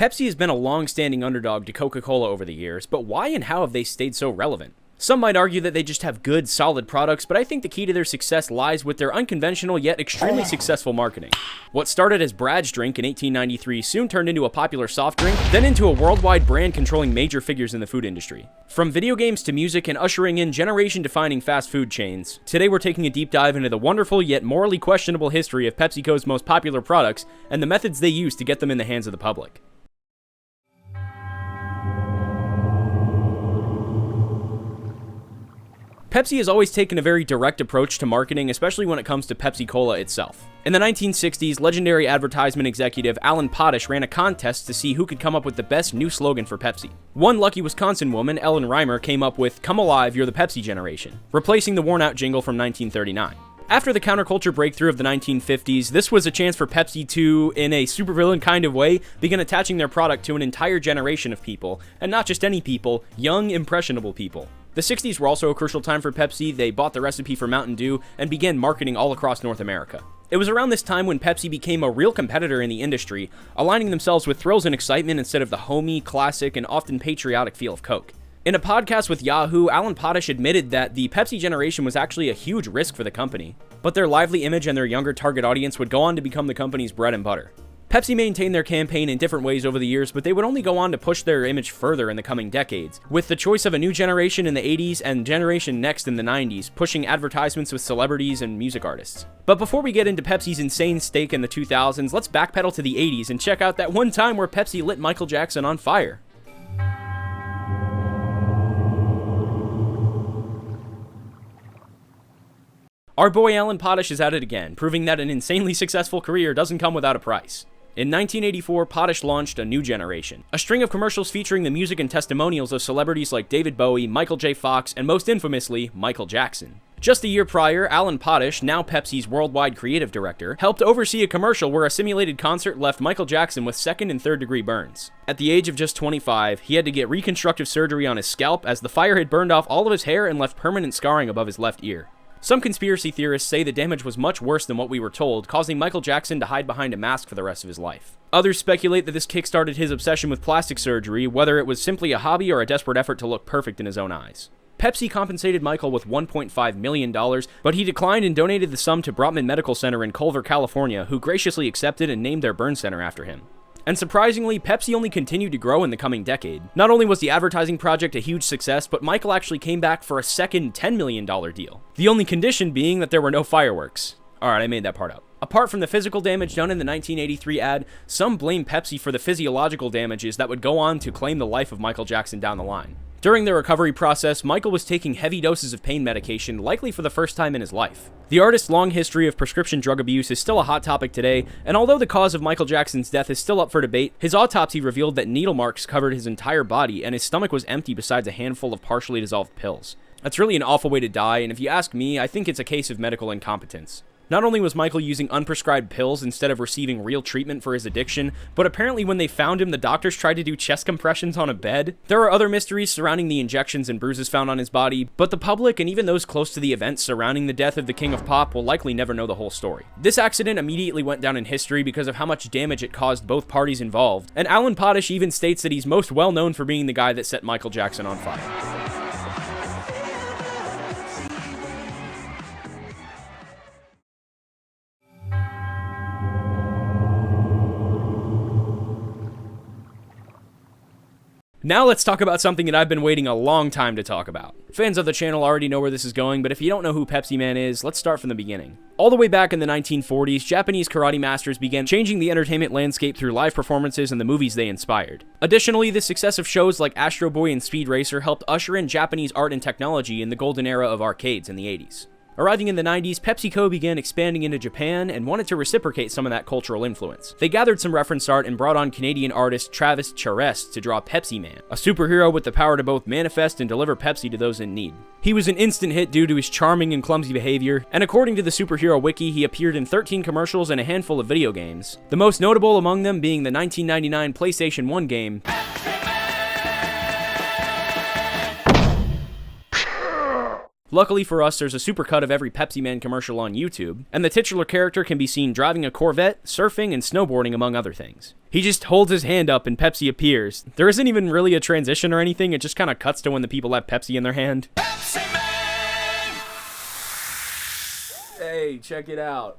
Pepsi has been a long-standing underdog to Coca-Cola over the years, but why and how have they stayed so relevant? Some might argue that they just have good, solid products, but I think the key to their success lies with their unconventional yet extremely successful marketing. What started as Brad's drink in 1893 soon turned into a popular soft drink, then into a worldwide brand controlling major figures in the food industry. From video games to music and ushering in generation-defining fast food chains, today we're taking a deep dive into the wonderful yet morally questionable history of PepsiCo's most popular products and the methods they use to get them in the hands of the public. Pepsi has always taken a very direct approach to marketing, especially when it comes to Pepsi Cola itself. In the 1960s, legendary advertisement executive Alan Potash ran a contest to see who could come up with the best new slogan for Pepsi. One lucky Wisconsin woman, Ellen Reimer, came up with "Come alive, you're the Pepsi Generation," replacing the worn-out jingle from 1939. After the counterculture breakthrough of the 1950s, this was a chance for Pepsi to, in a supervillain kind of way, begin attaching their product to an entire generation of people, and not just any people, young, impressionable people. The 60s were also a crucial time for Pepsi. They bought the recipe for Mountain Dew and began marketing all across North America. It was around this time when Pepsi became a real competitor in the industry, aligning themselves with thrills and excitement instead of the homey, classic, and often patriotic feel of Coke. In a podcast with Yahoo, Alan Potash admitted that the Pepsi Generation was actually a huge risk for the company, but their lively image and their younger target audience would go on to become the company's bread and butter. Pepsi maintained their campaign in different ways over the years, but they would only go on to push their image further in the coming decades, with the choice of a new generation in the 80s and generation next in the 90s, pushing advertisements with celebrities and music artists. But before we get into Pepsi's insane stake in the 2000s, let's backpedal to the 80s and check out that one time where Pepsi lit Michael Jackson on fire. Our boy Alan Potash is at it again, proving that an insanely successful career doesn't come without a price. In 1984, Potash launched a new generation, a string of commercials featuring the music and testimonials of celebrities like David Bowie, Michael J. Fox, and most infamously, Michael Jackson. Just a year prior, Alan Potash, now Pepsi's worldwide creative director, helped oversee a commercial where a simulated concert left Michael Jackson with second and third degree burns. At the age of just 25, he had to get reconstructive surgery on his scalp as the fire had burned off all of his hair and left permanent scarring above his left ear. Some conspiracy theorists say the damage was much worse than what we were told, causing Michael Jackson to hide behind a mask for the rest of his life. Others speculate that this kickstarted his obsession with plastic surgery, whether it was simply a hobby or a desperate effort to look perfect in his own eyes. Pepsi compensated Michael with $1.5 million, but he declined and donated the sum to Brotman Medical Center in Culver, California, who graciously accepted and named their burn center after him. And surprisingly, Pepsi only continued to grow in the coming decade. Not only was the advertising project a huge success, but Michael actually came back for a second $10 million deal. The only condition being that there were no fireworks. Alright, I made that part up. Apart from the physical damage done in the 1983 ad, some blame Pepsi for the physiological damages that would go on to claim the life of Michael Jackson down the line. During the recovery process, Michael was taking heavy doses of pain medication, likely for the first time in his life. The artist's long history of prescription drug abuse is still a hot topic today, and although the cause of Michael Jackson's death is still up for debate, his autopsy revealed that needle marks covered his entire body, and his stomach was empty besides a handful of partially dissolved pills. That's really an awful way to die, and if you ask me, I think it's a case of medical incompetence. Not only was Michael using unprescribed pills instead of receiving real treatment for his addiction, but apparently when they found him, the doctors tried to do chest compressions on a bed. There are other mysteries surrounding the injections and bruises found on his body, but the public and even those close to the events surrounding the death of the King of Pop will likely never know the whole story. This accident immediately went down in history because of how much damage it caused both parties involved, and Alan Potash even states that he's most well known for being the guy that set Michael Jackson on fire. Now let's talk about something that I've been waiting a long time to talk about. Fans of the channel already know where this is going, but if you don't know who Pepsi Man is, let's start from the beginning. All the way back in the 1940s, Japanese karate masters began changing the entertainment landscape through live performances and the movies they inspired. Additionally, the success of shows like Astro Boy and Speed Racer helped usher in Japanese art and technology in the golden era of arcades in the 80s. Arriving in the 90s, PepsiCo began expanding into Japan and wanted to reciprocate some of that cultural influence. They gathered some reference art and brought on Canadian artist Travis Charest to draw Pepsi Man, a superhero with the power to both manifest and deliver Pepsi to those in need. He was an instant hit due to his charming and clumsy behavior, and according to the superhero wiki, he appeared in 13 commercials and a handful of video games, the most notable among them being the 1999 PlayStation 1 game Luckily for us, there's a supercut of every Pepsi Man commercial on YouTube, and the titular character can be seen driving a Corvette, surfing, and snowboarding, among other things. He just holds his hand up and Pepsi appears. There isn't even really a transition or anything, it just kind of cuts to when the people have Pepsi in their hand. Pepsi Man! Hey, check it out.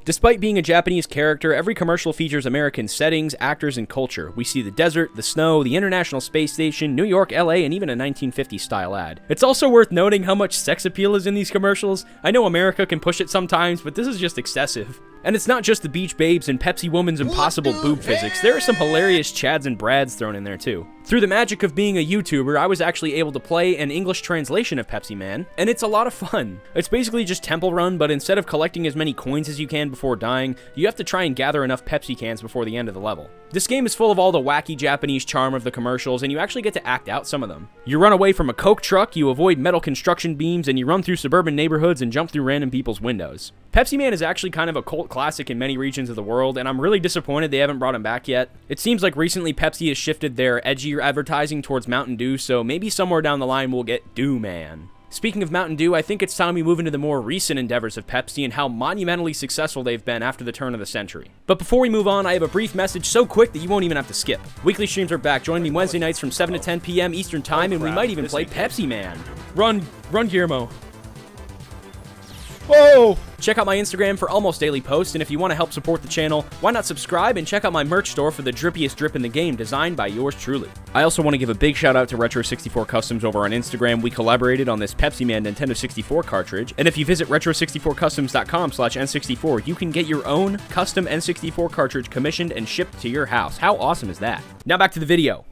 Despite being a Japanese character, every commercial features American settings, actors, and culture. We see the desert, the snow, the International Space Station, New York, LA, and even a 1950s style ad. It's also worth noting how much sex appeal is in these commercials. I know America can push it sometimes, but this is just excessive. And it's not just the beach babes and Pepsi Woman's impossible boob physics, there are some hilarious Chads and Brads thrown in there too. Through the magic of being a YouTuber, I was actually able to play an English translation of Pepsi Man, and it's a lot of fun. It's basically just Temple Run, but instead of collecting as many coins as you can before dying, you have to try and gather enough Pepsi cans before the end of the level. This game is full of all the wacky Japanese charm of the commercials, and you actually get to act out some of them. You run away from a Coke truck, you avoid metal construction beams, and you run through suburban neighborhoods and jump through random people's windows. Pepsi Man is actually kind of a cult classic in many regions of the world, and I'm really disappointed they haven't brought him back yet. It seems like recently Pepsi has shifted their edgier advertising towards Mountain Dew, so maybe somewhere down the line we'll get Dew Man. Speaking of Mountain Dew, I think it's time we move into the more recent endeavors of Pepsi and how monumentally successful they've been after the turn of the century. But before we move on, I have a brief message so quick that you won't even have to skip. Weekly streams are back. Join me Wednesday nights from 7 to 10 p.m. Eastern Time, and we might even play Pepsi Man. Run, Guillermo. Whoa! Check out my Instagram for almost daily posts, and if you want to help support the channel, why not subscribe and check out my merch store for the drippiest drip in the game, designed by yours truly. I also want to give a big shout out to Retro64 Customs over on Instagram. We collaborated on this Pepsi Man Nintendo 64 cartridge, and if you visit retro64customs.com/N64, you can get your own custom N64 cartridge commissioned and shipped to your house. How awesome is that? Now back to the video.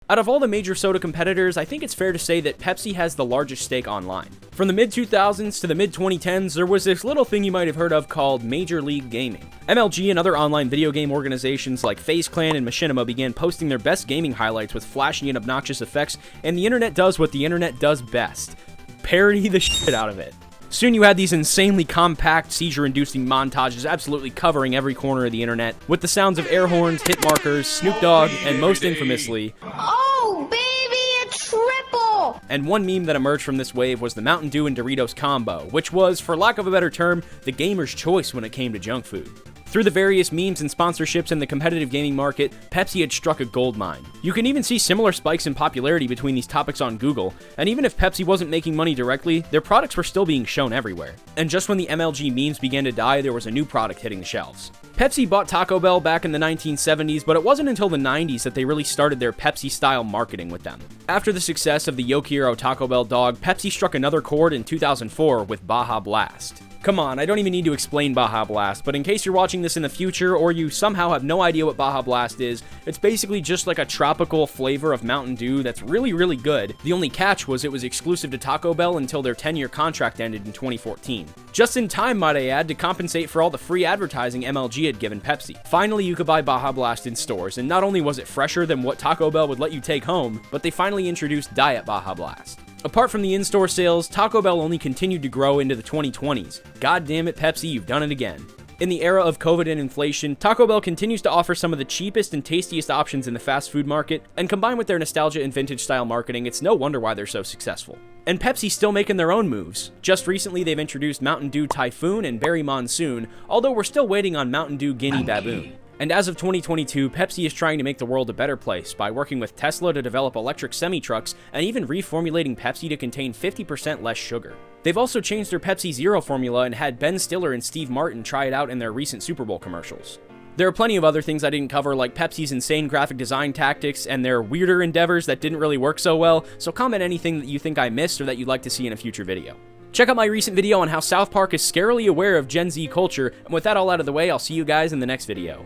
Out of all the major soda competitors, I think it's fair to say that Pepsi has the largest stake online. From the mid-2000s to the mid-2010s, there was this little thing you might have heard of called Major League Gaming. MLG and other online video game organizations like FaZe Clan and Machinima began posting their best gaming highlights with flashy and obnoxious effects, and the internet does what the internet does best: parody the shit out of it. Soon you had these insanely compact, seizure-inducing montages absolutely covering every corner of the internet, with the sounds of air horns, hit markers, Snoop Dogg, and most infamously, "Oh, baby, a triple!" And one meme that emerged from this wave was the Mountain Dew and Doritos combo, which was, for lack of a better term, the gamer's choice when it came to junk food. Through the various memes and sponsorships in the competitive gaming market, Pepsi had struck a gold mine. You can even see similar spikes in popularity between these topics on Google, and even if Pepsi wasn't making money directly, their products were still being shown everywhere. And just when the MLG memes began to die, there was a new product hitting the shelves. Pepsi bought Taco Bell back in the 1970s, but it wasn't until the 90s that they really started their Pepsi-style marketing with them. After the success of the Yokiero Taco Bell dog, Pepsi struck another chord in 2004 with Baja Blast. Come on, I don't even need to explain Baja Blast, but in case you're watching this in the future, or you somehow have no idea what Baja Blast is, it's basically just like a tropical flavor of Mountain Dew that's really, really good. The only catch was it was exclusive to Taco Bell until their 10-year contract ended in 2014. Just in time, might I add, to compensate for all the free advertising MLG had given Pepsi. Finally, you could buy Baja Blast in stores, and not only was it fresher than what Taco Bell would let you take home, but they finally introduced Diet Baja Blast. Apart from the in-store sales, Taco Bell only continued to grow into the 2020s. God damn it, Pepsi, you've done it again. In the era of COVID and inflation, Taco Bell continues to offer some of the cheapest and tastiest options in the fast food market, and combined with their nostalgia and vintage-style marketing, it's no wonder why they're so successful. And Pepsi's still making their own moves. Just recently, they've introduced Mountain Dew Typhoon and Berry Monsoon, although we're still waiting on Mountain Dew Guinea Baboon. And as of 2022, Pepsi is trying to make the world a better place by working with Tesla to develop electric semi-trucks and even reformulating Pepsi to contain 50% less sugar. They've also changed their Pepsi Zero formula and had Ben Stiller and Steve Martin try it out in their recent Super Bowl commercials. There are plenty of other things I didn't cover, like Pepsi's insane graphic design tactics and their weirder endeavors that didn't really work so well, so comment anything that you think I missed or that you'd like to see in a future video. Check out my recent video on how South Park is scarily aware of Gen Z culture, and with that all out of the way, I'll see you guys in the next video.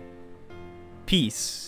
Peace.